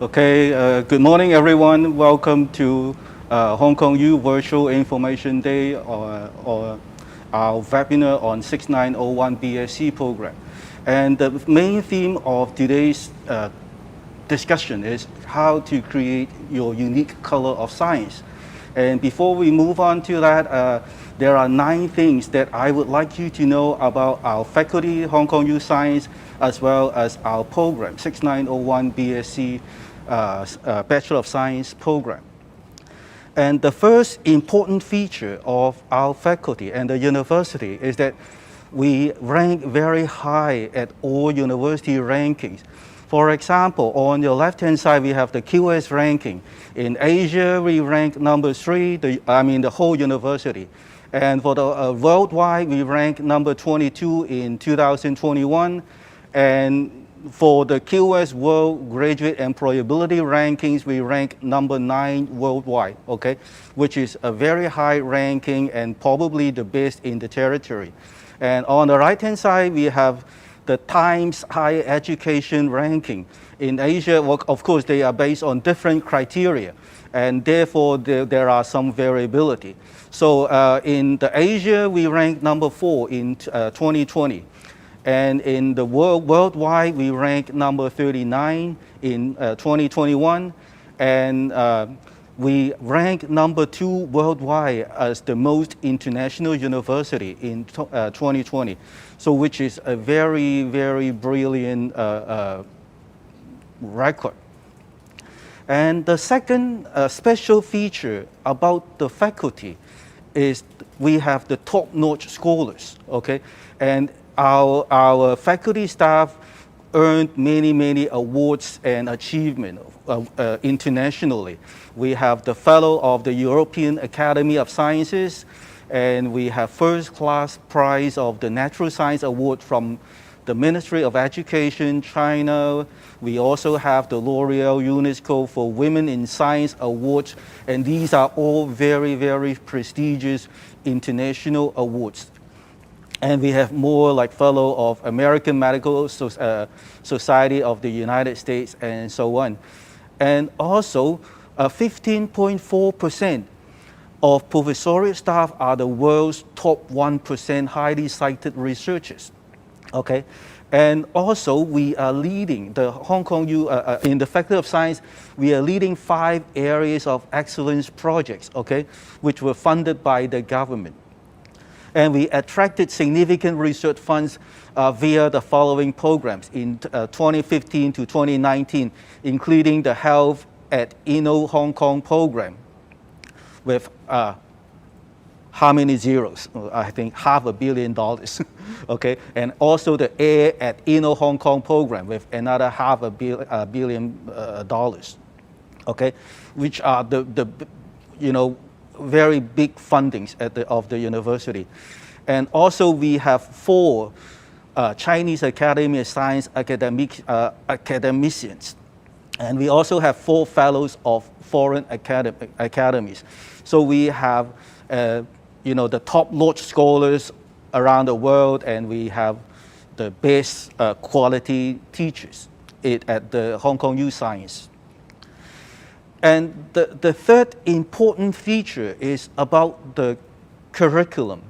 Okay, good morning everyone. Welcome to Hong Kong U Virtual Information Day or our webinar on 6901 BSc program. And the main theme of today's discussion is how to create your unique color of science. And before we move on to that, there are 9 things that I would like you to know about our faculty, Hong Kong U Science, as well as our program, 6901 BSc Bachelor of Science program. And the first important feature of our faculty and the university is that we rank very high at all university rankings. For example, on your left-hand side, we have the QS ranking. In Asia, we rank number 3, the whole university. And for the worldwide, we rank number 22 in 2021. And for the QS World Graduate Employability Rankings, we rank number 9 worldwide, okay? Which is a very high ranking and probably the best in the territory. And on the right-hand side, we have the Times Higher Education Ranking. In Asia, well, of course, they are based on different criteria, and therefore there are some variability. So in the Asia, we rank number 4 in 2020. And in the worldwide, we rank number 39 in 2021. And we rank number 2 worldwide as the most international university in 2020. So which is a very, very brilliant record. And the second special feature about the faculty is we have the top-notch scholars, okay? And our faculty staff earned many awards and achievements internationally. We have the Fellow of the European Academy of Sciences, and we have first class prize of the Natural Science Award from the Ministry of Education, China. We also have the L'Oreal UNESCO for Women in Science Awards, and these are all very, very prestigious international awards. And we have more like Fellow of American Medical Society of the United States and so on. And also 15.4% of professoriate staff are the world's top 1% highly cited researchers. Okay, and also we are leading the Hong Kong U, in the Faculty of Science, we are leading 5 areas of excellence projects, okay, which were funded by the government. And we attracted significant research funds via the following programs in 2015 to 2019, including the Health at Inno Hong Kong program with how many zeros? I think $500 million, okay? And also the Air at Inno Hong Kong program with another $500 million, okay? Which are the very big fundings of the university. And also we have 4 Chinese Academy of Science academicians. And we also have 4 fellows of foreign academies. So we have the top-notch scholars around the world, and we have the best quality teachers at the Hong Kong U Science. And the third important feature is about the curriculum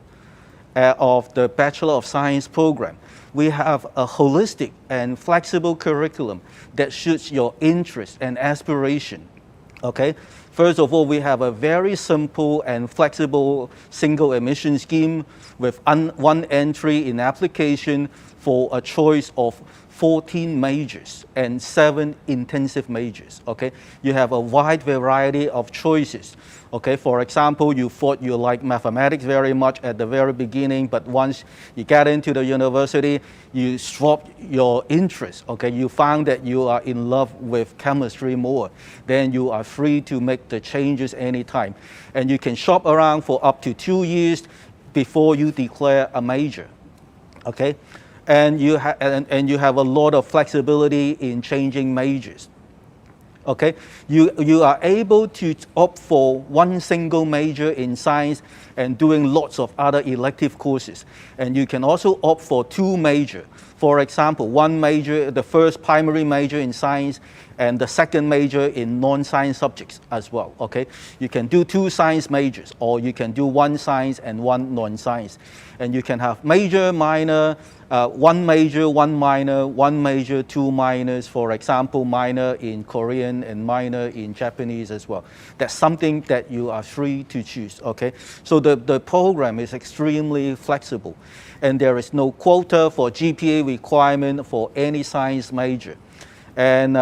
of the Bachelor of Science program. We have a holistic and flexible curriculum that suits your interest and aspiration. Okay? First of all, we have a very simple and flexible single admission scheme with 1 entry in application for a choice of 14 majors and 7 intensive majors, okay? You have a wide variety of choices, okay? For example, you thought you liked mathematics very much at the very beginning, but once you get into the university, you swap your interest, okay? You found that you are in love with chemistry more. Then you are free to make the changes anytime. And you can shop around for up to 2 years before you declare a major, okay? And you have a lot of flexibility in changing majors. Okay, you are able to opt for one single major in science and doing lots of other elective courses. And you can also opt for two major. For example, one major, the first primary major in science and the second major in non-science subjects as well, okay? You can do two science majors, or you can do one science and one non-science. And you can have major, minor, one major, one minor, one major, two minors, for example, minor in Korean and minor in Japanese as well. That's something that you are free to choose, okay? So the program is extremely flexible, and there is no quota for GPA requirement for any science major. And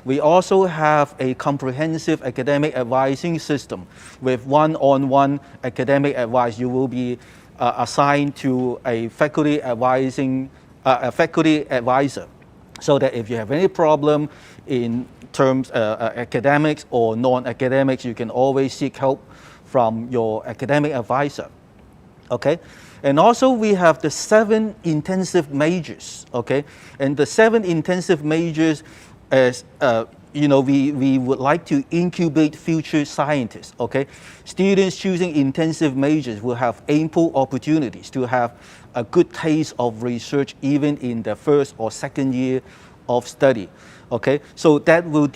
we also have a comprehensive academic advising system with one-on-one academic advice. You will be assigned to a faculty advisor, so that if you have any problem in terms academics or non-academics, you can always seek help from your academic advisor. Okay, and also we have the 7 intensive majors. Okay, and the 7 intensive majors, as you know, we would like to incubate future scientists. Okay, students choosing intensive majors will have ample opportunities to have a good taste of research even in the first or second year of study. Okay, so that will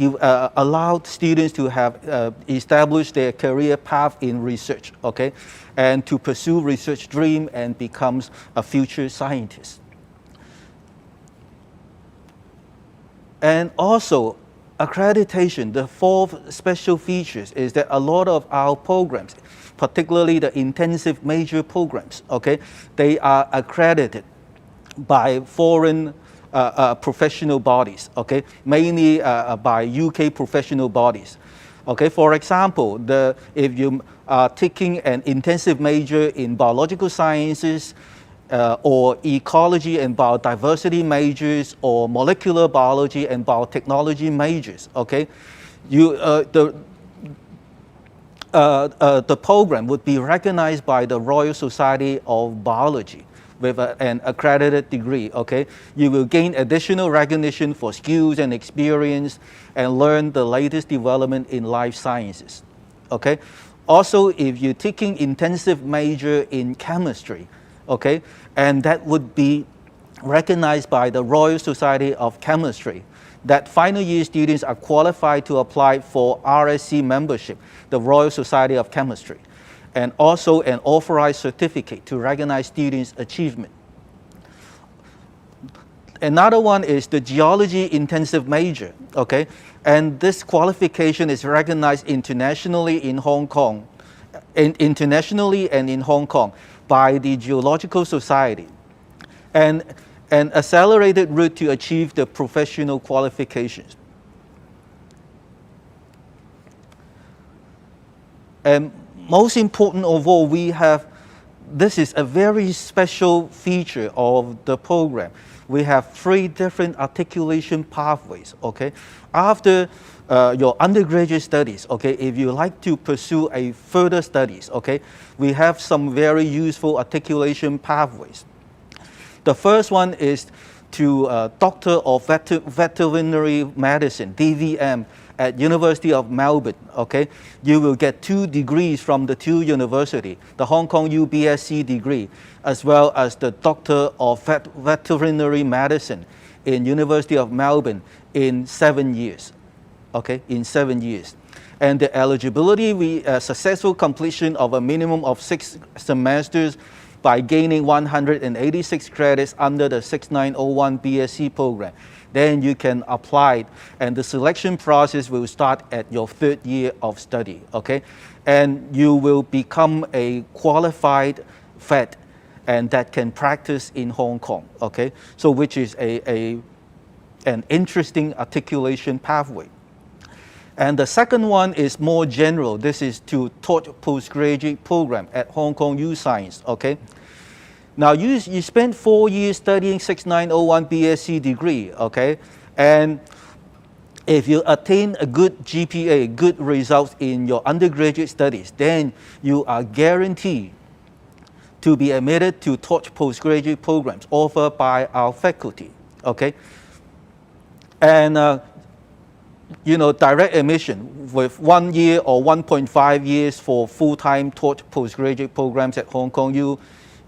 allow students to have established their career path in research, okay, and to pursue research dream and becomes a future scientist. And also, accreditation, the 4th special features is that a lot of our programs, particularly the intensive major programs, okay, they are accredited by foreign professional bodies, okay, mainly by UK professional bodies. Okay, for example, if you are taking an intensive major in biological sciences, or ecology and biodiversity majors, or molecular biology and biotechnology majors, okay, the program would be recognized by the Royal Society of Biology with an accredited degree, okay? You will gain additional recognition for skills and experience and learn the latest development in life sciences, okay? Also, if you're taking intensive major in chemistry, okay, and that would be recognized by the Royal Society of Chemistry, that final year students are qualified to apply for RSC membership, the Royal Society of Chemistry, and also an authorized certificate to recognize students' achievement. Another one is the geology intensive major, okay? And this qualification is recognized internationally in Hong Kong, internationally and in Hong Kong by the Geological Society, and an accelerated route to achieve the professional qualifications. And most important of all, this is a very special feature of the program. We have 3 different articulation pathways, okay? After your undergraduate studies, okay, if you like to pursue a further studies, okay, we have some very useful articulation pathways. The first one is to Doctor of Veterinary Medicine, DVM, at University of Melbourne, okay? You will get 2 degrees from the 2 university, the Hong Kong UBSc degree, as well as the Doctor of Veterinary Medicine in University of Melbourne in 7 years, okay, in 7 years. And the eligibility, successful completion of a minimum of 6 semesters by gaining 186 credits under the 6901 BSc program. Then you can apply, and the selection process will start at your 3rd year of study, okay? And you will become a qualified vet, and that can practice in Hong Kong, okay? So which is an interesting articulation pathway. And the second one is more general. This is to taught postgraduate program at Hong Kong U Science, okay? Now, you spend 4 years studying 6901 BSc degree, okay? And if you attain a good GPA, good results in your undergraduate studies, then you are guaranteed to be admitted to taught postgraduate programs offered by our faculty, okay? And direct admission with 1 year or 1.5 years for full-time taught postgraduate programs at Hong Kong U,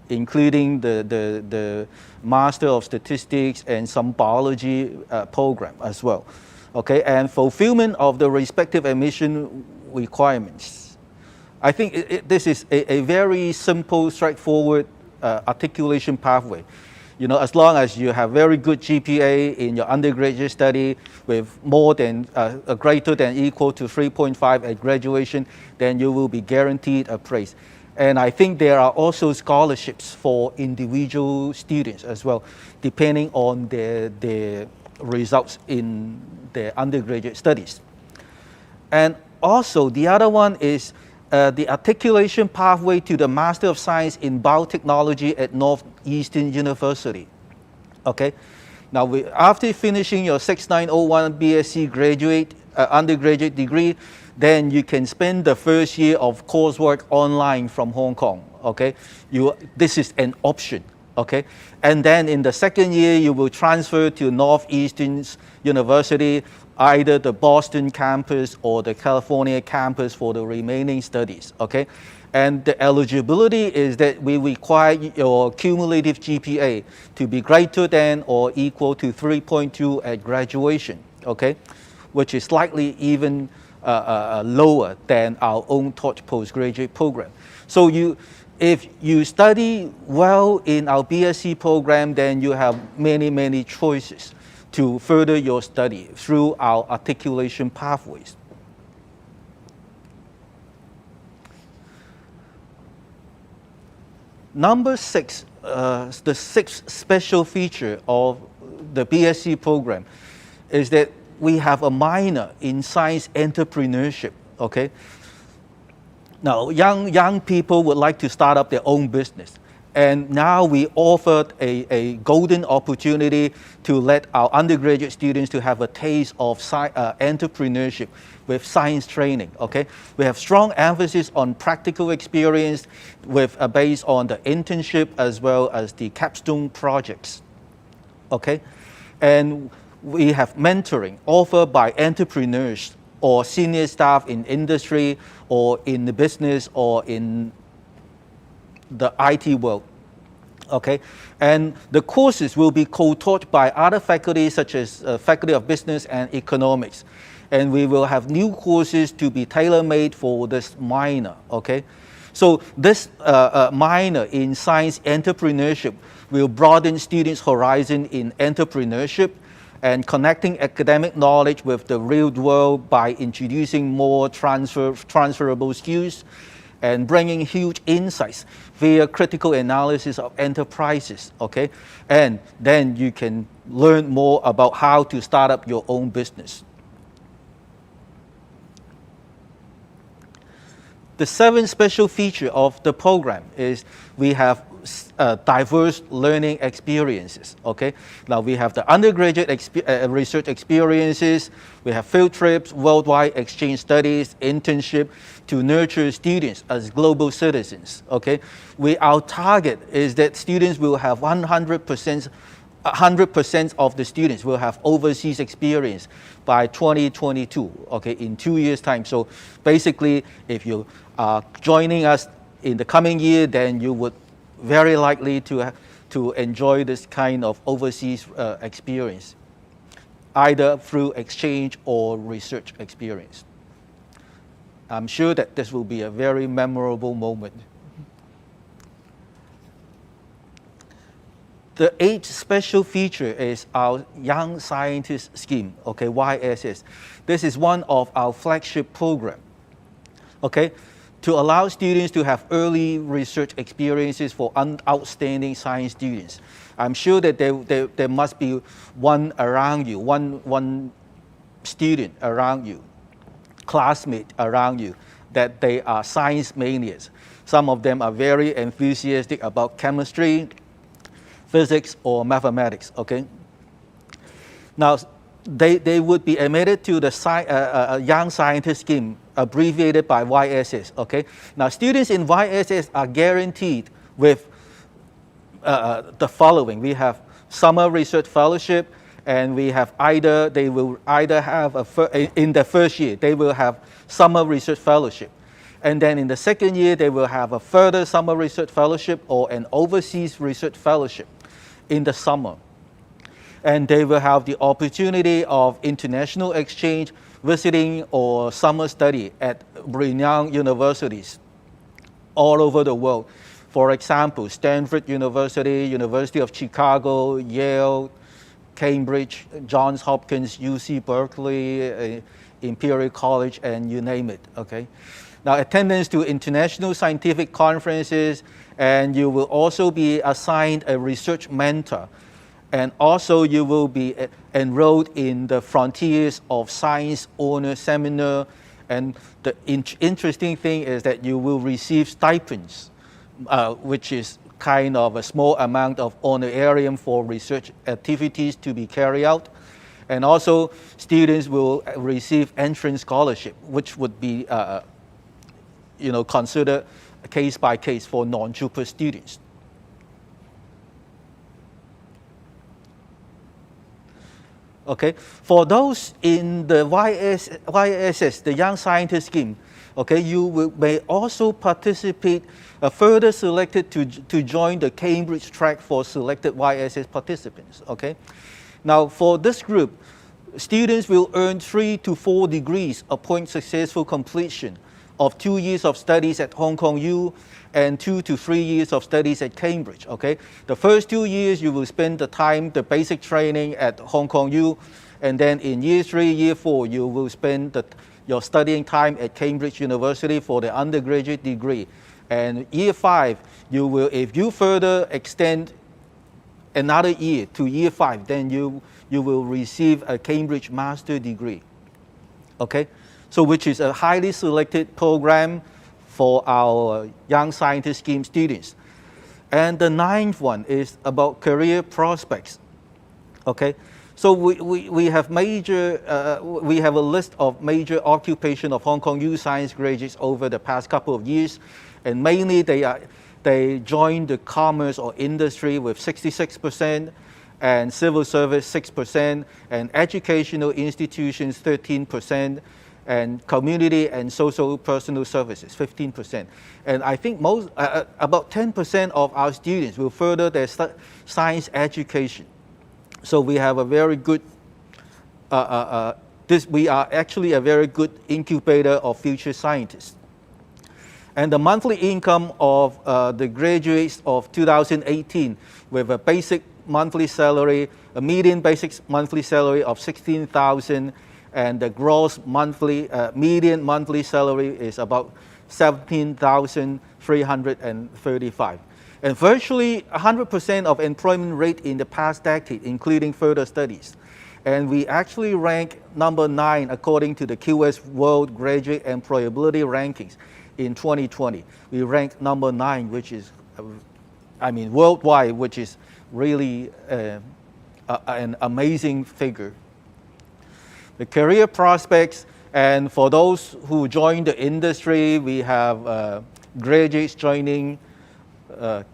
including the Master of Statistics and some biology program as well. Okay, and fulfillment of the respective admission requirements. I think this is a very simple, straightforward articulation pathway. As long as you have very good GPA in your undergraduate study with more than, greater than equal to 3.5 at graduation, then you will be guaranteed a place. And I think there are also scholarships for individual students as well, depending on their results in their undergraduate studies. And also the other one is the articulation pathway to the Master of Science in Biotechnology at Northeastern University. Okay, now after finishing your 6901 BSc undergraduate degree, then you can spend the first year of coursework online from Hong Kong. Okay, this is an option. Okay, and then in the second year you will transfer to Northeastern University, either the Boston campus or the California campus for the remaining studies. Okay, and the eligibility is that we require your cumulative GPA to be greater than or equal to 3.2 at graduation. Okay, which is slightly even lower than our own taught postgraduate program. So if you study well in our BSc program, then you have many choices to further your study through our articulation pathways. Number 6, the sixth special feature of the BSc program is that we have a minor in science entrepreneurship. Okay. Now, young people would like to start up their own business. And now we offered a golden opportunity to let our undergraduate students to have a taste of entrepreneurship with science training. Okay, we have strong emphasis on practical experience based on the internship as well as the capstone projects. Okay, and we have mentoring offered by entrepreneurs or senior staff in industry or in the business or in the IT world. Okay, and the courses will be co-taught by other faculties such as Faculty of Business and Economics. And we will have new courses to be tailor-made for this minor. Okay, so this minor in science entrepreneurship will broaden students' horizon in entrepreneurship and connecting academic knowledge with the real world by introducing more transferable skills and bringing huge insights via critical analysis of enterprises. Okay, and then you can learn more about how to start up your own business. The seventh special feature of the program is we have diverse learning experiences. Okay, now we have the undergraduate research experiences, we have field trips, worldwide exchange studies, internship to nurture students as global citizens. Okay, our target is that students will have 100% of the students will have overseas experience by 2022, okay, in 2 years' time. So basically, if you are joining us in the coming year, then you would very likely to enjoy this kind of overseas experience, either through exchange or research experience. I'm sure that this will be a very memorable moment. The eighth special feature is our Young Scientist Scheme, okay, YSS. This is one of our flagship programs, okay, to allow students to have early research experiences for outstanding science students. I'm sure that there must be one around you, one student around you, classmate around you, that they are science manias. Some of them are very enthusiastic about chemistry, physics, or mathematics, okay? Now, they would be admitted to the Young Scientist Scheme, abbreviated by YSS, okay? Now, students in YSS are guaranteed with the following. We have summer research fellowship And we have they will either have, in the first year, they will have summer research fellowship. And then in the second year, they will have a further summer research fellowship or an overseas research fellowship in the summer. And they will have the opportunity of international exchange, visiting or summer study at renowned universities all over the world. For example, Stanford University, University of Chicago, Yale, Cambridge, Johns Hopkins, UC Berkeley, Imperial College, and you name it, okay? Now, attendance to international scientific conferences, and you will also be assigned a research mentor. And also you will be enrolled in the Frontiers of Science Honor Seminar. And the interesting thing is that you will receive stipends, which is kind of a small amount of honorarium for research activities to be carried out. And also students will receive entrance scholarship, which would be considered case by case for non-JUPAS students. Okay, for those in the YSS, the Young Scientist Scheme, okay, you may also participate, further selected to join the Cambridge track for selected YSS participants, okay? Now, for this group, students will earn 3 to 4 degrees upon successful completion of 2 years of studies at Hong Kong U and 2 to 3 years of studies at Cambridge, okay? The first 2 years, you will spend the basic training at Hong Kong U, and then in year 3, year 4, you will spend your studying time at Cambridge University for the undergraduate degree. And year 5, if you further extend another year to year 5, then you will receive a Cambridge master degree, okay? So which is a highly selected program for our Young Scientist Scheme students. And the 9th one is about career prospects, okay? So we have a list of major occupation of Hong Kong U Science graduates over the past couple of years, and mainly they joined the commerce or industry with 66%, and civil service 6%, and educational institutions 13%, and community and social personal services, 15%. And I think about 10% of our students will further their science education. So we have a very good, we are actually a very good incubator of future scientists. And the monthly income of the graduates of 2018 with a basic monthly salary, a median basic monthly salary of 16,000, and the gross monthly, median monthly salary is about 17,335. And virtually 100% of employment rate in the past decade, including further studies. And we actually rank number 9 according to the QS World Graduate Employability Rankings in 2020. We rank number 9, which is, worldwide, which is really an amazing figure. The career prospects, and for those who join the industry, we have graduates joining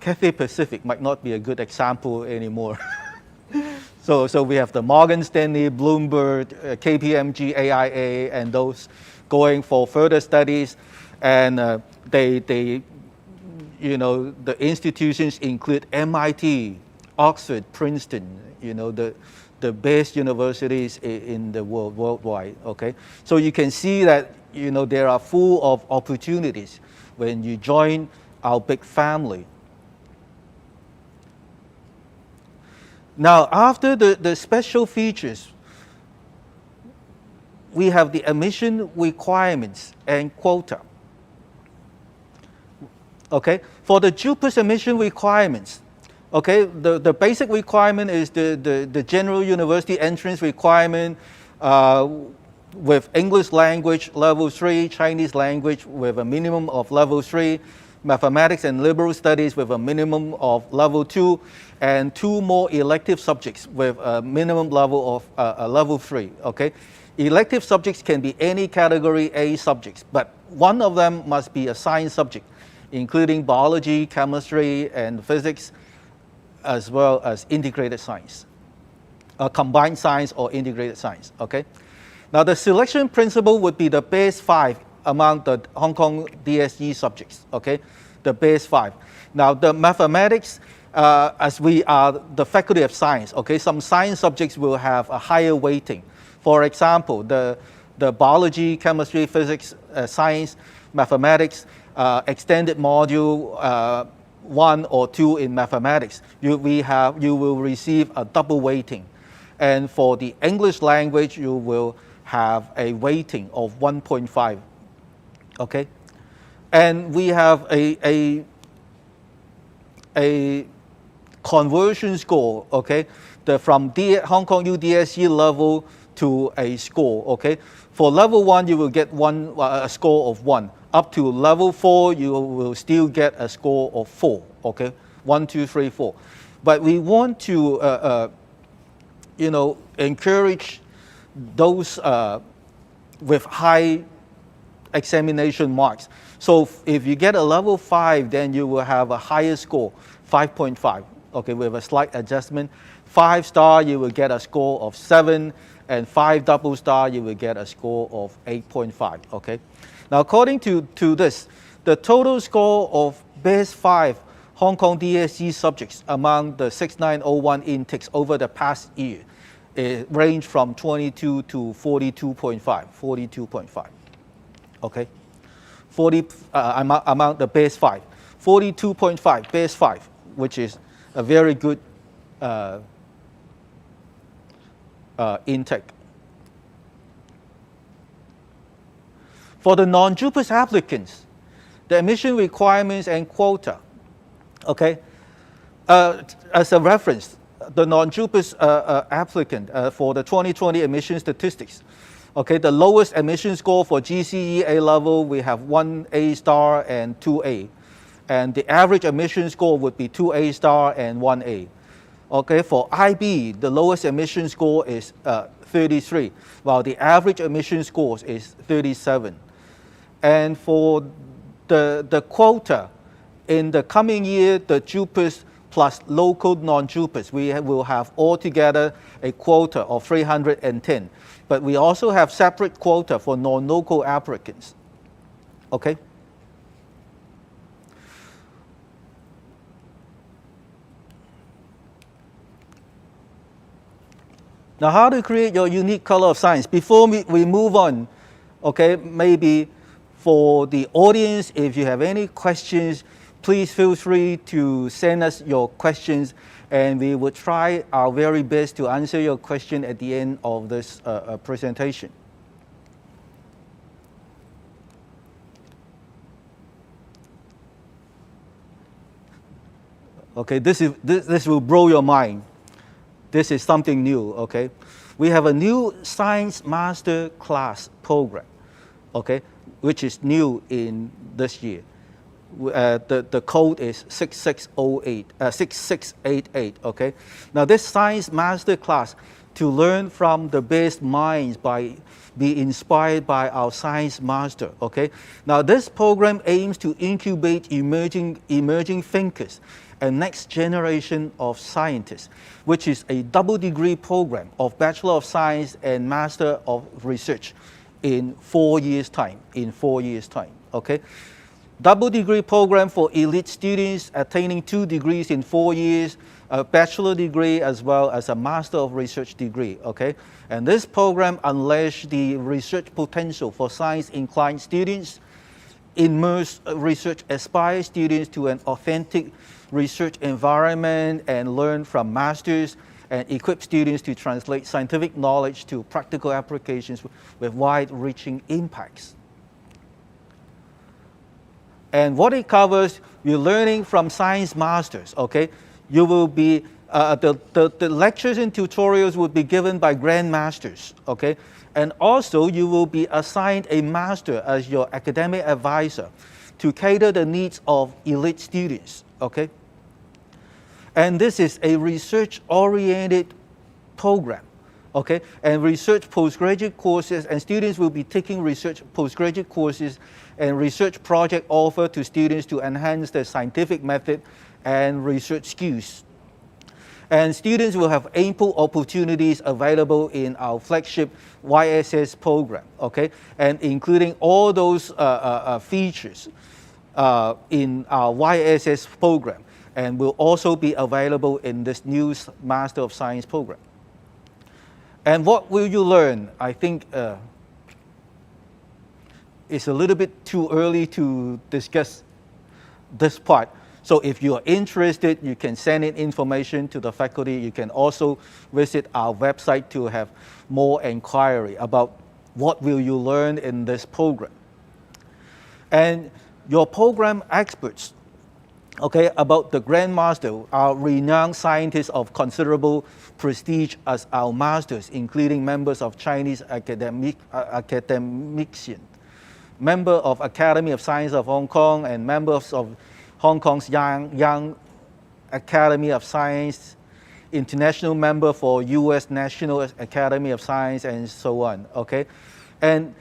Cathay Pacific might not be a good example anymore. So we have the Morgan Stanley, Bloomberg, KPMG, AIA, and those going for further studies. And the institutions include MIT, Oxford, Princeton, the best universities in the world, worldwide, okay? So you can see that, there are full of opportunities when you join our big family. Now, after the special features, we have the admission requirements and quota. Okay, for the JUPAS admission requirements, okay, the basic requirement is the general university entrance requirement with English language level 3, Chinese language with a minimum of level 3, mathematics and liberal studies with a minimum of level 2, and 2 more elective subjects with a minimum level of level 3, okay? Elective subjects can be any category A subjects, but one of them must be a science subject, including biology, chemistry, and physics, as well as integrated science. combined science or integrated science, okay? Now the selection principle would be the best 5 among the Hong Kong DSE subjects, okay? The best 5. Now the mathematics, as we are the Faculty of Science, okay, some science subjects will have a higher weighting. For example, the biology, chemistry, physics, science, mathematics, extended module 1 or 2 in mathematics, you will receive a double weighting. And for the English language, you will have a weighting of 1.5, okay? And we have a conversion score, okay? From Hong Kong UDSE level to a score, okay? For level 1, you will get a score of 1. Up to level 4, you will still get a score of 4, okay? 1, 2, 3, 4. But we want to, encourage those with high examination marks. So if you get a level 5, then you will have a higher score, 5.5, okay, with a slight adjustment. 5-star, you will get a score of 7, and 5 double star, you will get a score of 8.5, okay? Now, according to this, the total score of best 5 Hong Kong DSE subjects among the 6901 intakes over the past year, it ranged from 22 to 42.5, okay? 40 among the best 5, 42.5 best 5, which is a very good intake. For the non-JUPAS applicants, the admission requirements and quota, okay? As a reference, the non-JUPAS applicant for the 2020 admission statistics, okay, the lowest admission score for GCE A level, we have 1 A-star and 2A. And the average admission score would be 2 A-star and 1 A. Okay, for IB, the lowest admission score is 33, while the average admission score is 37. And for the quota, in the coming year, the JUPAS plus local non-JUPAS, we will have altogether a quota of 310. But we also have separate quota for non-local applicants, okay? Now, how to create your unique color of science? Before we move on, okay, maybe for the audience, if you have any questions, please feel free to send us your questions, and we will try our very best to answer your question at the end of this presentation. Okay, this will blow your mind. This is something new, okay? We have a new Science Master Class program, okay, which is new in this year. The code is 6688, okay? Now this Science Master Class, to learn from the best minds, be inspired by our science master, okay? Now this program aims to incubate emerging thinkers and next generation of scientists, which is a double degree program of Bachelor of Science and Master of Research in 4 years' time, okay? Double degree program for elite students attaining 2 degrees in 4 years, a bachelor degree as well as a Master of Research degree, okay? And this program unleashes the research potential for science-inclined students, immerse research aspired students to an authentic research environment and learn from masters, and equip students to translate scientific knowledge to practical applications with wide-reaching impacts. And what it covers, you're learning from science masters, okay? You will be, the lectures and tutorials will be given by grandmasters, okay? And also you will be assigned a master as your academic advisor to cater the needs of elite students, okay? And this is a research-oriented program, okay? And research postgraduate courses, and students will be taking research postgraduate courses and research project offered to students to enhance their scientific method and research skills. And students will have ample opportunities available in our flagship YSS program, okay? And including all those features in our YSS program, and will also be available in this new Master of Science program. And what will you learn? I think it's a little bit too early to discuss this part. So if you are interested, you can send in information to the faculty. You can also visit our website to have more inquiry about what will you learn in this program. And your program experts, okay, about the Grand Master are renowned scientists of considerable prestige as our masters, including members of Chinese academician, member of Academy of Science of Hong Kong, and members of Hong Kong's Young Academy of Science, international member for U.S. National Academy of Science, and so on, okay? And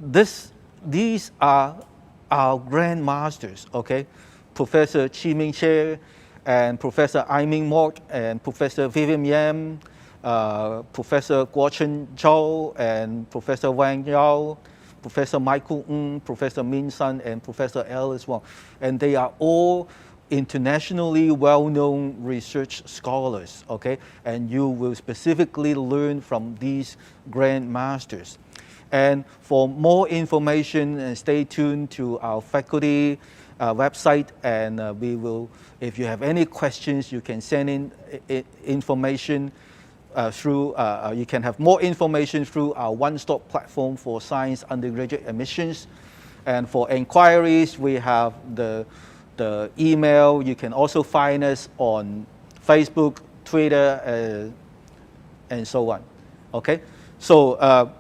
these are our Grand Masters, okay? Professor Chi Ming Che, and Professor Ai Ming Mok, and Professor Vivian Yam, Professor Guo Chen Zhou, and Professor Wang Yao, Professor Michael Ng, Professor Min Sun, and Professor Alice Wong. And they are all internationally well-known research scholars, okay? And you will specifically learn from these Grand Masters. And for more information, stay tuned to our faculty website, and we will, if you have any questions, you can send in information through, you can have more information through our one-stop platform for science undergraduate admissions. And for inquiries, we have the email. You can also find us on Facebook, Twitter, and so on, okay? So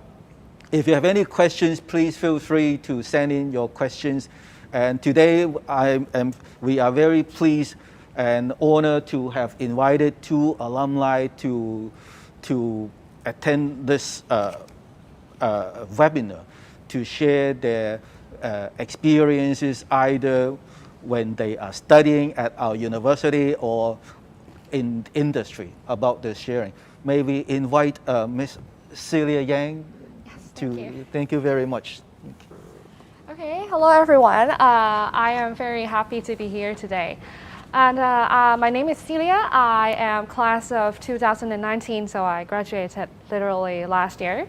if you have any questions, please feel free to send in your questions. And today, we are very pleased and honored to have invited two alumni to attend this webinar to share their experiences either when they are studying at our university or in industry about the sharing. May we invite Ms. Celia Yang to, thank you very much. Okay, hello everyone. I am very happy to be here today. And my name is Celia. I am class of 2019, so I graduated literally last year.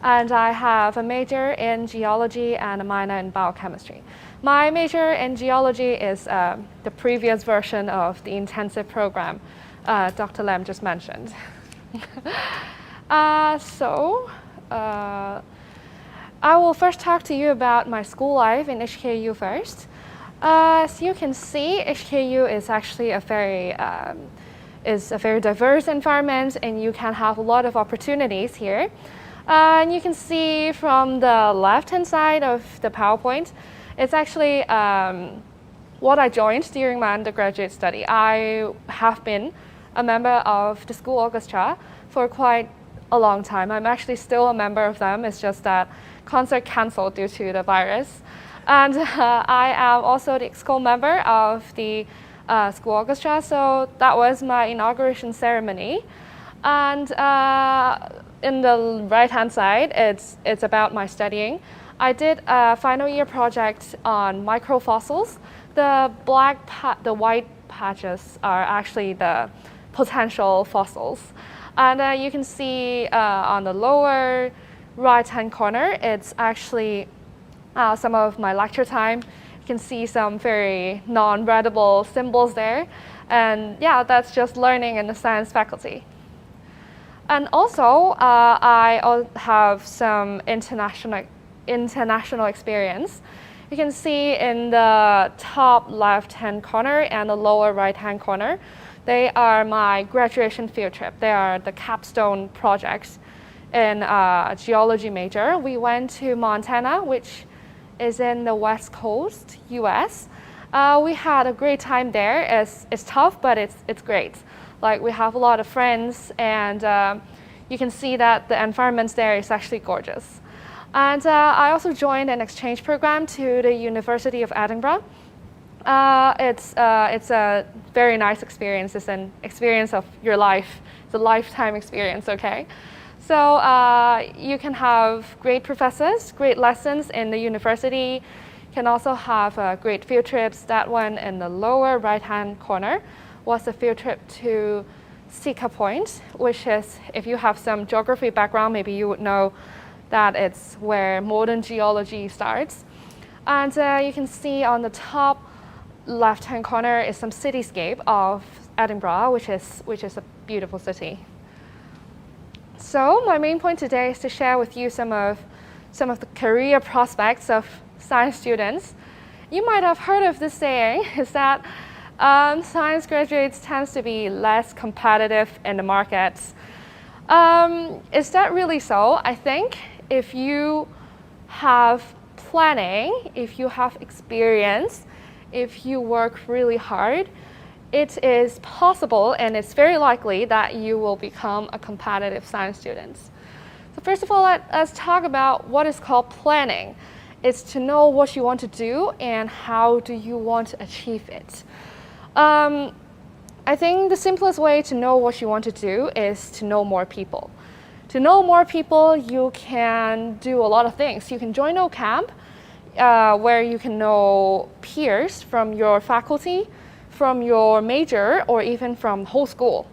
And I have a major in geology and a minor in biochemistry. My major in geology is the previous version of the intensive program Dr. Lam just mentioned. I will first talk to you about my school life in HKU first. As you can see, HKU is actually a very diverse environment, and you can have a lot of opportunities here. And you can see from the left-hand side of the PowerPoint, it's actually what I joined during my undergraduate study. I have been a member of the school orchestra for quite a long time. I'm actually still a member of them. It's just that concert canceled due to the virus. And I am also the ex-co member of the school orchestra, so that was my inauguration ceremony. And in the right-hand side, it's about my studying. I did a final year project on microfossils. The white patches are actually the potential fossils. And you can see on the lower right-hand corner, it's actually some of my lecture time. You can see some very non-readable symbols there. And yeah, that's just learning in the science faculty. And also, I have some international experience. You can see in the top left-hand corner and the lower right-hand corner, they are my graduation field trip. They are the capstone projects in a geology major. We went to Montana, which is in the West Coast, US. We had a great time there. It's tough, but it's great. Like, we have a lot of friends, and you can see that the environment there is actually gorgeous. And I also joined an exchange program to the University of Edinburgh. It's a very nice experience. It's an experience of your life. It's a lifetime experience, okay? So you can have great professors, great lessons in the university. You can also have great field trips. That one in the lower right-hand corner was a field trip to Sika Point, which is, if you have some geography background, maybe you would know that it's where modern geology starts. And you can see on the top left-hand corner is some cityscape of Edinburgh, which is a beautiful city. So my main point today is to share with you some of the career prospects of science students. You might have heard of this saying, is that science graduates tends to be less competitive in the markets. Is that really so? I think if you have planning, if you have experience, if you work really hard, it is possible and it's very likely that you will become a competitive science student. So first of all, let's talk about what is called planning. It's to know what you want to do and how do you want to achieve it. I think the simplest way to know what you want to do is to know more people. To know more people, you can do a lot of things. You can join a camp where you can know peers from your faculty, from your major, or even from the whole school.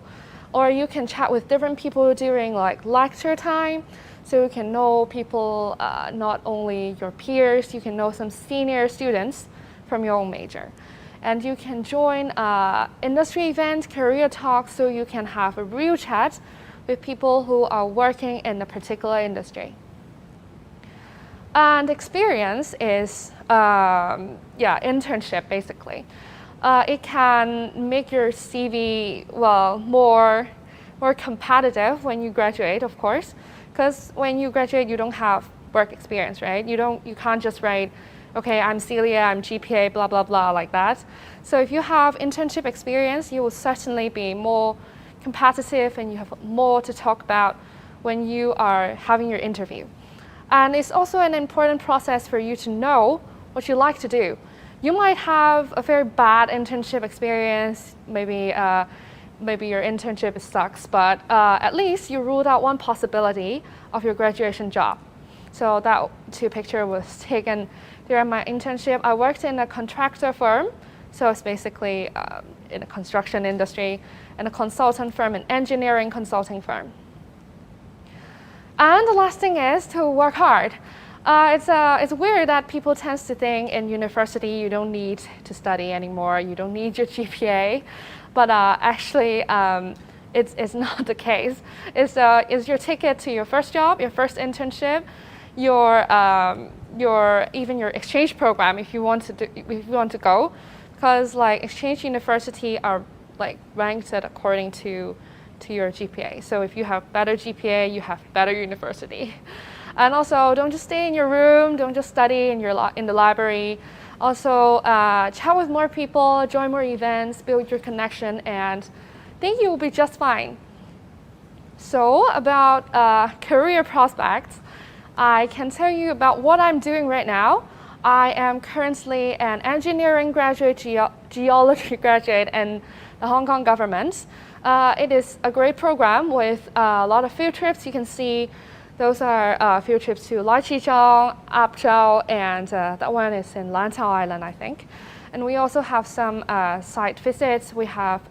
Or you can chat with different people during like lecture time, so you can know people, not only your peers, you can know some senior students from your own major. And you can join industry events, career talks, so you can have a real chat with people who are working in a particular industry. And experience is, internship basically. It can make your CV, well, more competitive when you graduate, of course, because when you graduate, you don't have work experience, right? You can't just write, okay, I'm Celia, I'm GPA, blah, blah, blah, like that. So if you have internship experience, you will certainly be more competitive and you have more to talk about when you are having your interview. And it's also an important process for you to know what you like to do. You might have a very bad internship experience, maybe your internship sucks, but at least you ruled out one possibility of your graduation job. So that picture was taken during my internship. I worked in a contractor firm, so it's basically in the construction industry, and a consultant firm, an engineering consulting firm. And the last thing is to work hard. It's weird that people tend to think in university you don't need to study anymore, you don't need your GPA, but actually it's not the case. It's your ticket to your first job, your first internship, even your exchange program if you want to go, because like exchange university are like ranked according to your GPA. So if you have better GPA, you have better university. And also, don't just stay in your room, don't just study in the library. Also, chat with more people, join more events, build your connection, and I think you will be just fine. So about career prospects, I can tell you about what I'm doing right now. I am currently an engineering graduate, geology graduate in the Hong Kong government. It is a great program with a lot of field trips. You can see those are field trips to Lai Chichang, Apchow, and that one is in Lantau Island, I think. And we also have some site visits. We have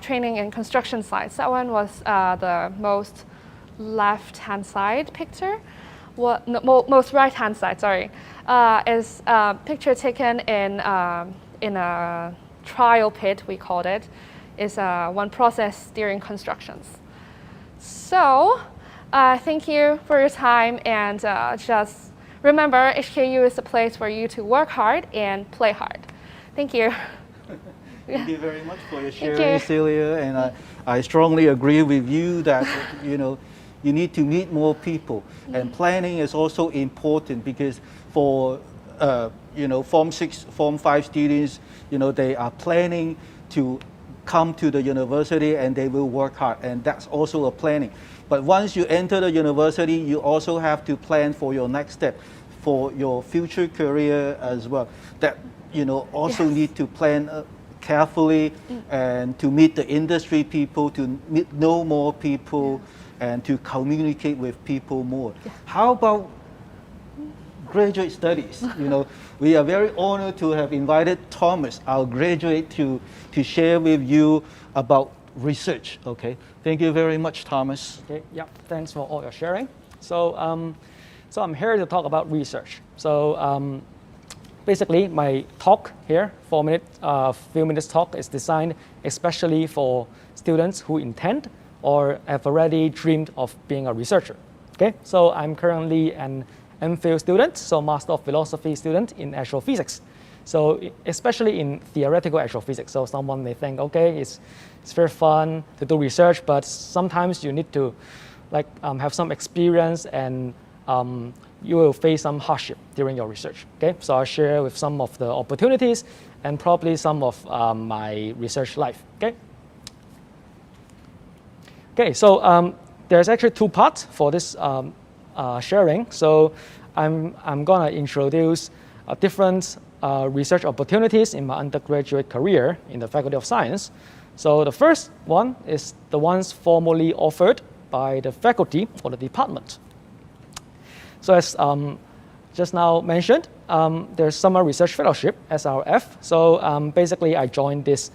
training in construction sites. That one was the most left-hand side picture. Most right-hand side, sorry, is a picture taken in a trial pit, we called it. Is one process during constructions. So thank you for your time, and just remember, HKU is a place for you to work hard and play hard. Thank you. Thank you very much for your sharing, Celia, and I strongly agree with you that you need to meet more people, and planning is also important because for Form 6, Form 5 students, they are planning to come to the university and they will work hard, and that's also a planning. But once you enter the university, you also have to plan for your next step, for your future career as well. That also need to plan carefully and to meet the industry people, to know more people, and to communicate with people more. How about graduate studies? We are very honored to have invited Thomas, our graduate, to share with you about research. Okay, thank you very much, Thomas. Okay, yeah, thanks for all your sharing. So I'm here to talk about research. So basically, my talk here, few minutes talk, is designed especially for students who intend or have already dreamed of being a researcher. Okay, so I'm currently an MPhil student, so Master of Philosophy student in astrophysics. So especially in theoretical astrophysics. So someone may think, okay, it's very fun to do research, but sometimes you need to have some experience and you will face some hardship during your research. Okay, so I'll share with some of the opportunities and probably some of my research life. Okay, so there's actually two parts for this sharing. So I'm gonna introduce different research opportunities in my undergraduate career in the Faculty of Science. So the first one is the ones formally offered by the faculty or the department. So as just now mentioned, there's Summer Research Fellowship, SRF. So basically I joined this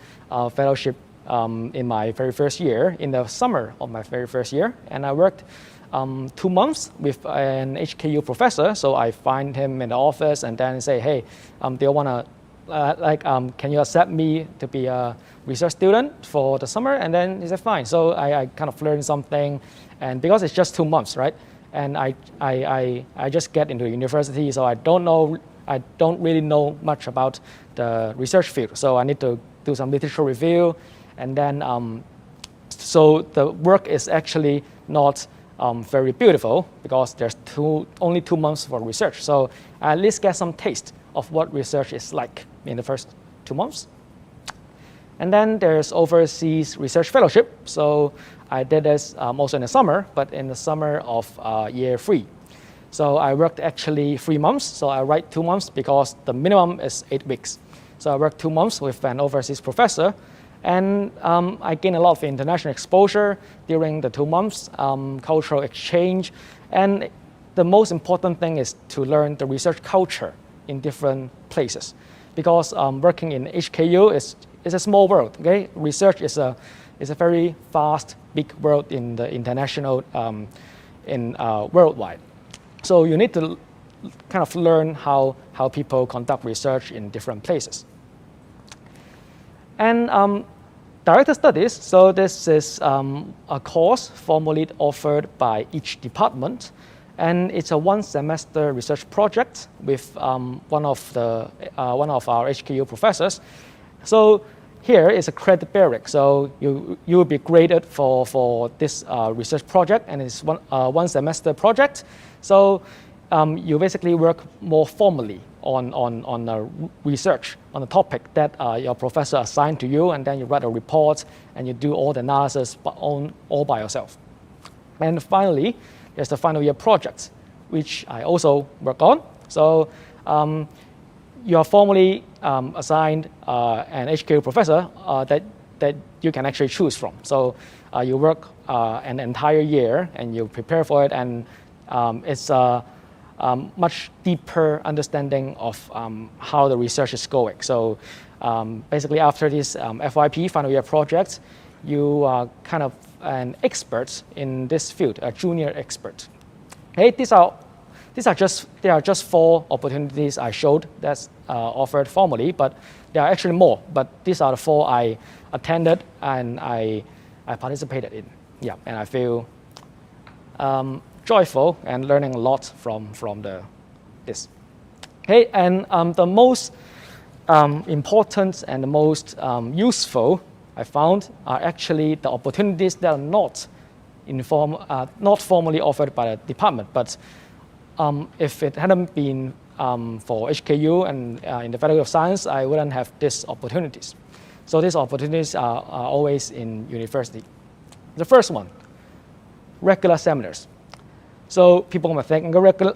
fellowship in my very first year, in the summer of my very first year, and I worked 2 months with an HKU professor. So I find him in the office and then say, hey, do you want to, can you accept me to be a research student for the summer? And then he said, fine. So I kind of learned something, and because it's just 2 months, right? And I just get into university, so I don't really know much about the research field. So I need to do some literature review, and then so the work is actually not very beautiful because there's only 2 months for research. So I at least get some taste of what research is like in the first 2 months. And then there's Overseas Research Fellowship. So I did this also in the summer, but in the summer of year 3. So I worked actually 3 months. So I write 2 months because the minimum is 8 weeks. So I worked 2 months with an overseas professor, and I gained a lot of international exposure during the 2 months, cultural exchange, and the most important thing is to learn the research culture in different places, because working in HKU is a small world. Okay, research is a very fast, big world in the international, worldwide. So you need to kind of learn how people conduct research in different places. And director studies, so this is a course formally offered by each department, and it's a 1-semester research project with one of our HKU professors. So here is a credit bearing. So you will be graded for this research project, and it's one semester project. So you basically work more formally on the research on the topic that your professor assigned to you, and then you write a report and you do all the analysis all by yourself. And finally, there's the final year project, which I also work on. So you are formally assigned an HKU professor that you can actually choose from. So you work an entire year and you prepare for it, and it's a much deeper understanding of how the research is going. So basically after this FYP, final year project, you are kind of an expert in this field, a junior expert. Okay, there are just 4 opportunities I showed that's offered formally, but there are actually more. But these are the 4 I attended and I participated in. Yeah, and I feel joyful and learning a lot from this. Okay, and the most important and the most useful I found are actually the opportunities that are not formally offered by the department, but if it hadn't been for HKU and in the Faculty of Science, I wouldn't have these opportunities. So these opportunities are always in university. The first one, regular seminars. So people might think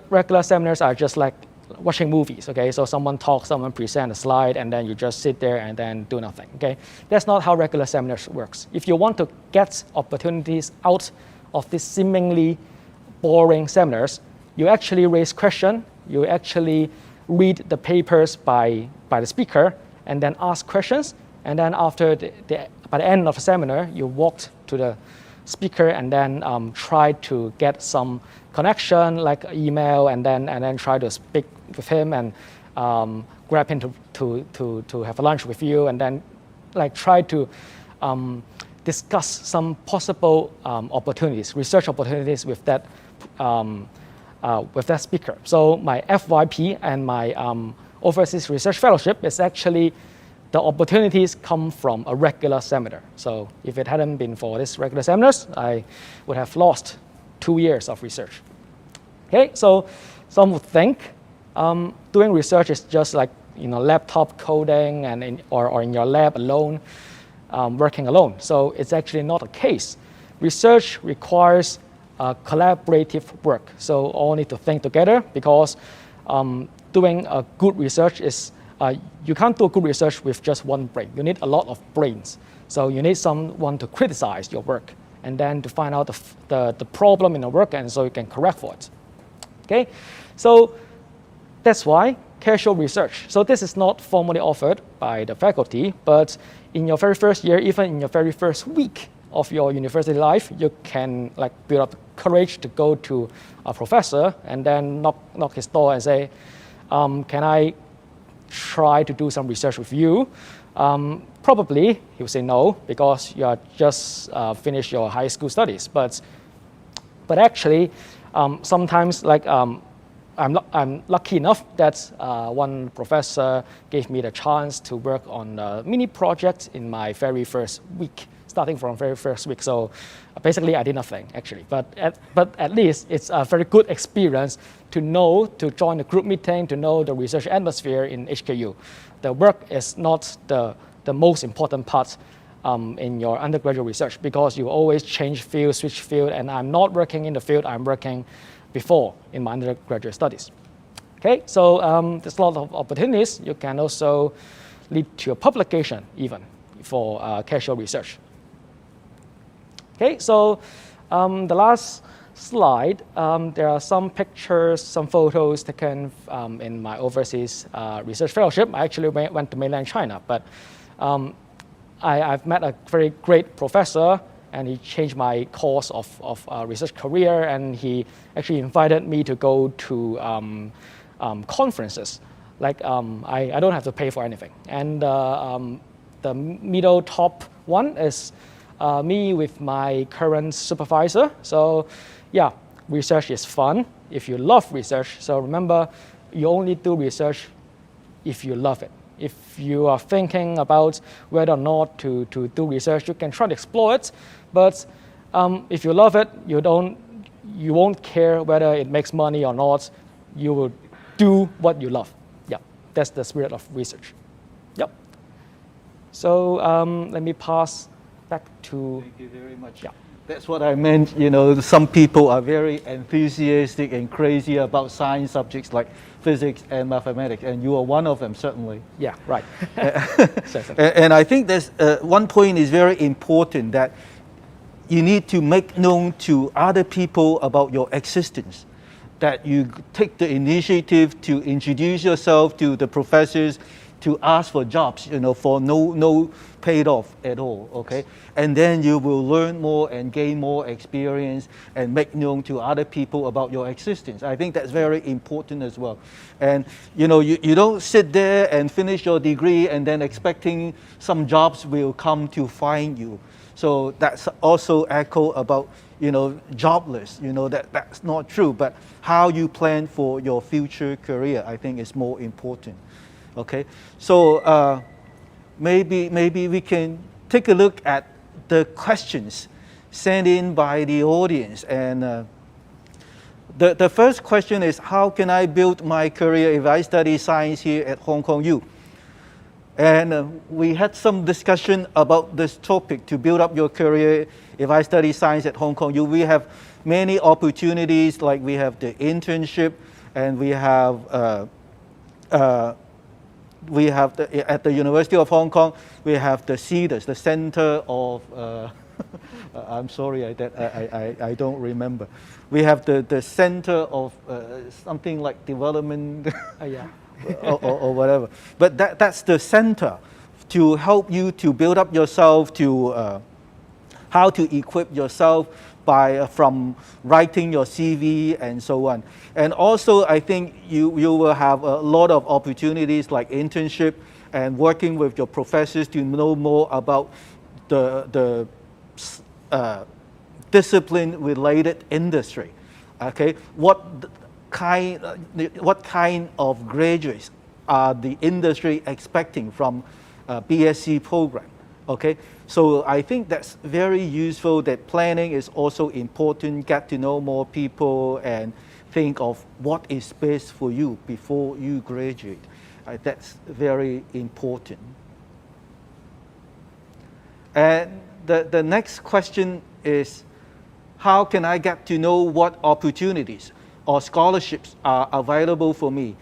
regular seminars are just like watching movies, okay? So someone talks, someone presents a slide, and then you just sit there and then do nothing, okay? That's not how regular seminars works. If you want to get opportunities out of these seemingly boring seminars, you actually raise questions, you actually read the papers by the speaker, and then ask questions, and then by the end of the seminar, you walked to the speaker and then try to get some connection, like email, and then try to speak with him and grab him to have a lunch with you, and then like try to discuss some possible opportunities, research opportunities with that speaker. So my FYP and my overseas research fellowship is actually the opportunities come from a regular seminar. So if it hadn't been for this regular seminars, I would have lost 2 years of research. Okay, so some would think doing research is just like laptop coding or in your lab alone, working alone. So it's actually not the case. Research requires collaborative work. So all need to think together, because doing a good research is you can't do a good research with just one brain. You need a lot of brains. So you need someone to criticize your work and then to find out the problem in the work, and so you can correct for it. Okay, so that's why casual research. So this is not formally offered by the faculty, but in your very first year, even in your very first week of your university life, you can like build up courage to go to a professor and then knock his door and say, can I try to do some research with you? Probably he will say no, because you are just finished your high school studies. But actually, sometimes like I'm lucky enough that one professor gave me the chance to work on a mini project in my very first week, starting from very first week. So basically I did nothing actually, but at least it's a very good experience to join the group meeting, to know the research atmosphere in HKU. The work is not the most important part in your undergraduate research, because you always change field, switch field, and I'm not working in the field I'm working before in my undergraduate studies. Okay, so there's a lot of opportunities. You can also lead to a publication even for casual research. Okay, so the last slide, there are some pictures, some photos taken in my overseas research fellowship. I actually went to mainland China, but I've met a very great professor, and he changed my course of research career, and he actually invited me to go to conferences. Like I don't have to pay for anything. And the middle top one is me with my current supervisor. So yeah, research is fun if you love research. So remember, you only do research if you love it. If you are thinking about whether or not to do research, you can try to explore it. But if you love it, you won't care whether it makes money or not. You will do what you love. Yeah, that's the spirit of research. Yep. So let me pass back to. Thank you very much. Yeah. That's what I meant. Some people are very enthusiastic and crazy about science subjects like physics and mathematics, and you are one of them, certainly. Yeah, right. And I think there's one point is very important, that you need to make known to other people about your existence, that you take the initiative to introduce yourself to the professors, to ask for jobs, for no paid off at all, okay? And then you will learn more and gain more experience and make known to other people about your existence. I think that's very important as well. And you don't sit there and finish your degree and then expecting some jobs will come to find you. So that's also echo about jobless. That's not true. But how you plan for your future career, I think, is more important. Okay, so maybe we can take a look at the questions sent in by the audience. And the first question is, how can I build my career if I study science here at Hong Kong U? And we had some discussion about this topic, to build up your career if I study science at Hong Kong U. We have many opportunities, like we have the internship, and we have at the University of Hong Kong, we have the CEDARS, the Center of, I'm sorry, I don't remember. We have the Center of something like development Yeah. or whatever. But that's the center to help you to build up yourself, to how to equip yourself from writing your CV and so on. And also, I think you will have a lot of opportunities like internship and working with your professors to know more about the discipline-related industry. Okay, what kind of graduates are the industry expecting from a BSc program? Okay, so I think that's very useful, that planning is also important, get to know more people and think of what is best for you before you graduate. That's very important. And the next question is, how can I get to know what opportunities or scholarships are available for me?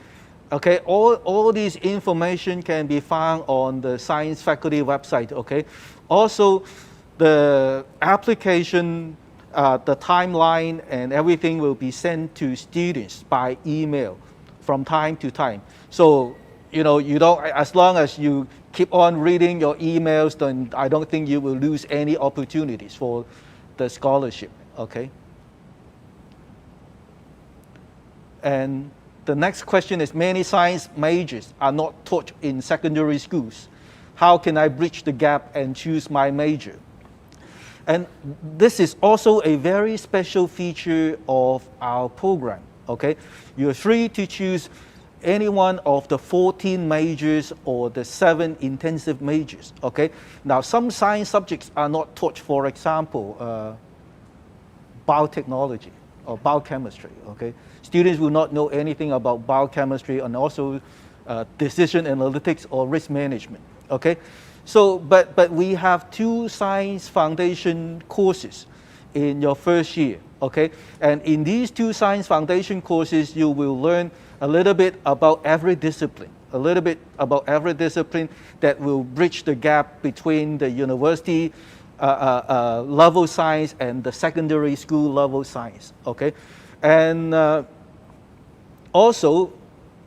Okay, all these information can be found on the science faculty website. Okay, also the application, the timeline and everything will be sent to students by email from time to time. So you don't, as long as you keep on reading your emails, then I don't think you will lose any opportunities for the scholarship. Okay, and the next question is, many science majors are not taught in secondary schools. How can I bridge the gap and choose my major? And this is also a very special feature of our program. Okay, you're free to choose any one of the 14 majors or the 7 intensive majors. Okay, now some science subjects are not taught, for example, biotechnology or biochemistry. Okay, students will not know anything about biochemistry, and also decision analytics or risk management. Okay, so but we have 2 science foundation courses in your first year. Okay, and in these 2 science foundation courses, you will learn a little bit about every discipline, that will bridge the gap between the university level science and the secondary school level science. Okay, and also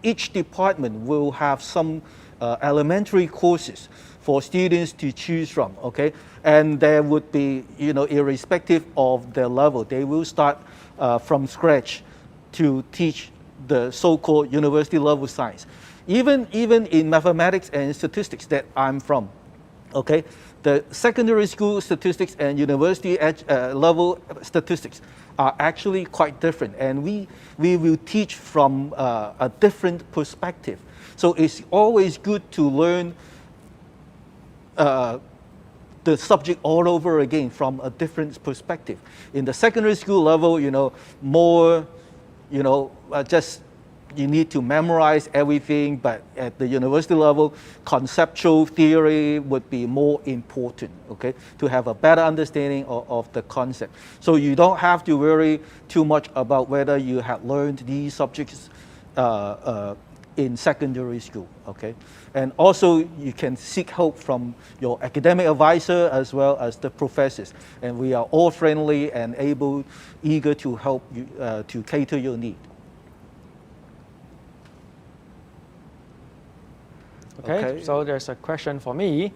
each department will have some elementary courses for students to choose from. Okay, and there would be, irrespective of their level, they will start from scratch to teach the so-called university level science. Even in mathematics and statistics that I'm from. Okay, the secondary school statistics and university level statistics are actually quite different, and we will teach from a different perspective. So it's always good to learn the subject all over again from a different perspective. In the secondary school level, more, just you need to memorize everything, but at the university level, conceptual theory would be more important, okay, to have a better understanding of the concept. So you don't have to worry too much about whether you have learned these subjects in secondary school, okay? And also you can seek help from your academic advisor as well as the professors. And we are all friendly and eager to help you to cater your need. Okay, so there's a question for me.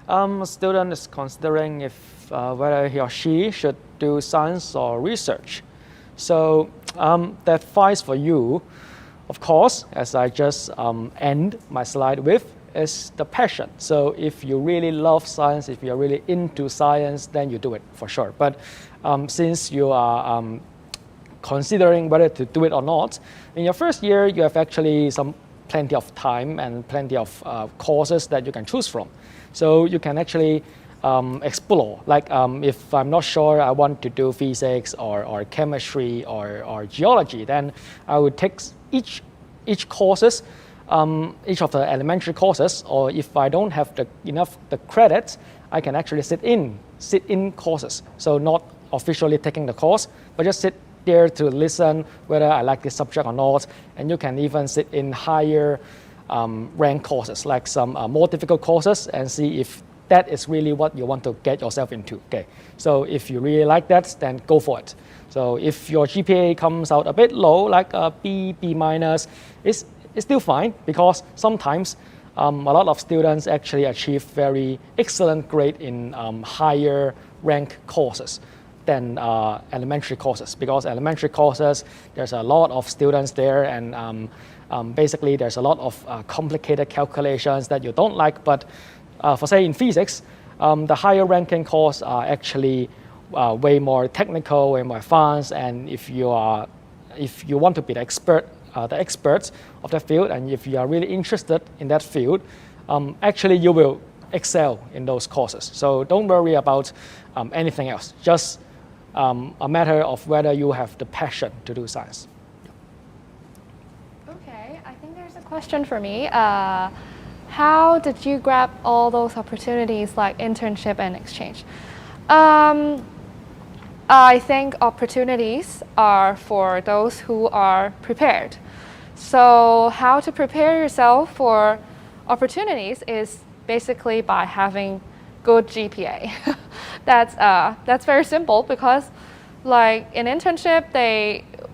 A student is considering if whether he or she should do science or research. So the advice for you, of course, as I just end my slide with, is the passion. So if you really love science, if you're really into science, then you do it for sure. But since you are considering whether to do it or not, in your first year, you have actually plenty of time and plenty of courses that you can choose from. So you can actually explore. Like if I'm not sure I want to do physics or chemistry or geology, then I would take each courses, each of the elementary courses, or if I don't have enough credits, I can actually sit in courses. So not officially taking the course, but just sit there to listen whether I like this subject or not, and you can even sit in higher rank courses, like some more difficult courses, and see if that is really what you want to get yourself into. Okay, so if you really like that, then go for it. So if your GPA comes out a bit low, like a B, B minus, it's still fine, because sometimes a lot of students actually achieve very excellent grade in higher rank courses than elementary courses, because elementary courses, there's a lot of students there, and basically there's a lot of complicated calculations that you don't like. But for say in physics, the higher ranking courses are actually way more technical, way more advanced, and if you want to be the experts of that field, and if you are really interested in that field, actually you will excel in those courses. So don't worry about anything else. Just a matter of whether you have the passion to do science. Okay, I think there's a question for me. How did you grab all those opportunities like internship and exchange? I think opportunities are for those who are prepared. So how to prepare yourself for opportunities is basically by having good GPA. That's very simple, because like in internship,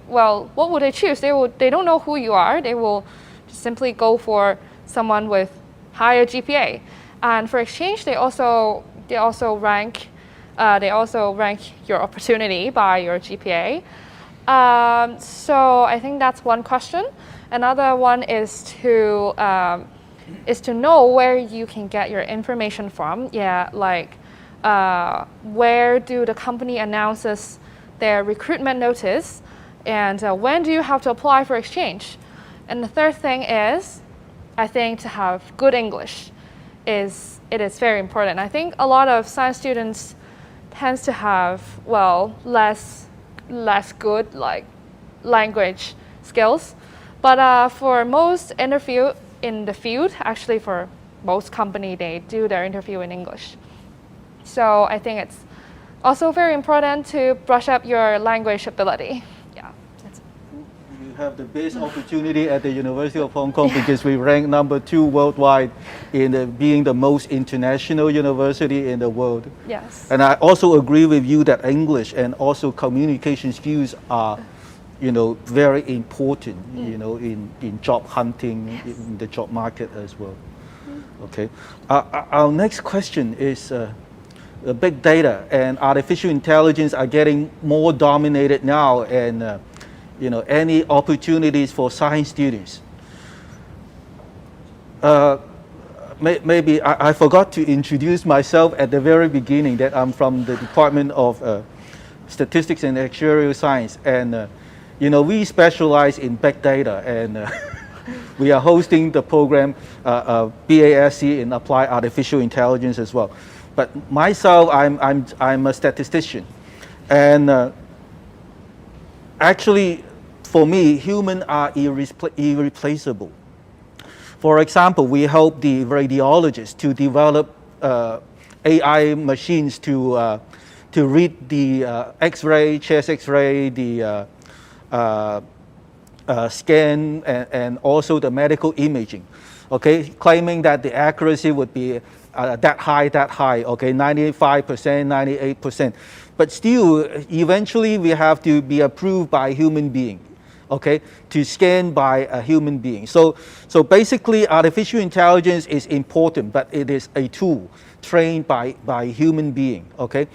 what would they choose? They don't know who you are. They will simply go for someone with higher GPA. And for exchange, they also rank your opportunity by your GPA. So I think that's one question. Another one is to know where you can get your information from. Yeah, like where do the company announces their recruitment notice, and when do you have to apply for exchange? And the third thing is, I think to have good English is very important. I think a lot of science students tends to have less good like language skills, but for most interview in the field, actually for most company, they do their interview in English. So I think it's also very important to brush up your language ability. Yeah, that's it. You have the best opportunity at the University of Hong Kong, because we rank number 2 worldwide in being the most international university in the world. Yes. And I also agree with you that English and also communication skills are, very important, in job hunting, in the job market as well. Okay. Our next question is big data and artificial intelligence are getting more dominated now, and any opportunities for science students. Maybe I forgot to introduce myself at the very beginning, that I'm from the Department of Statistics and Actuarial Science, and we specialize in big data, and we are hosting the program BASc in Applied Artificial Intelligence as well. But myself, I'm a statistician, and actually, for me, humans are irreplaceable. For example, we help the radiologists to develop AI machines to read the X-ray, chest X-ray, the scan, and also the medical imaging. Okay, claiming that the accuracy would be that high, okay, 95%, 98%. But still, eventually we have to be approved by a human being, okay, to scan by a human being. So basically, artificial intelligence is important, but it is a tool trained by a human being, okay?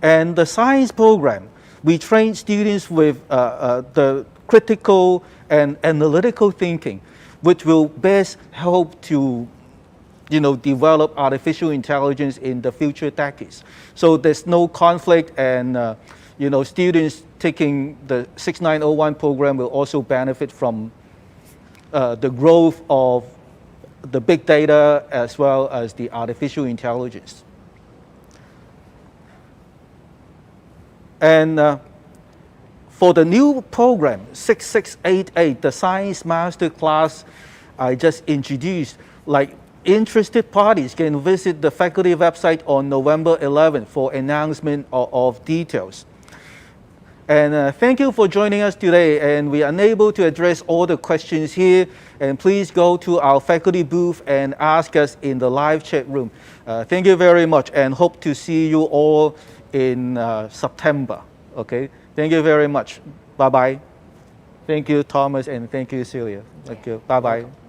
And the science program, we train students with the critical and analytical thinking, which will best help to develop artificial intelligence in the future decades. So there's no conflict, and students taking the 6901 program will also benefit from the growth of the big data as well as the artificial intelligence. And for the new program, 6688, the Science Master Class I just introduced, like, interested parties can visit the faculty website on November 11th for announcement of details. And thank you for joining us today. And we are unable to address all the questions here. And please go to our faculty booth and ask us in the live chat room. Thank you very much, and hope to see you all in September. Okay. Thank you very much. Bye bye. Thank you, Thomas, and thank you, Celia. Thank you. Bye bye.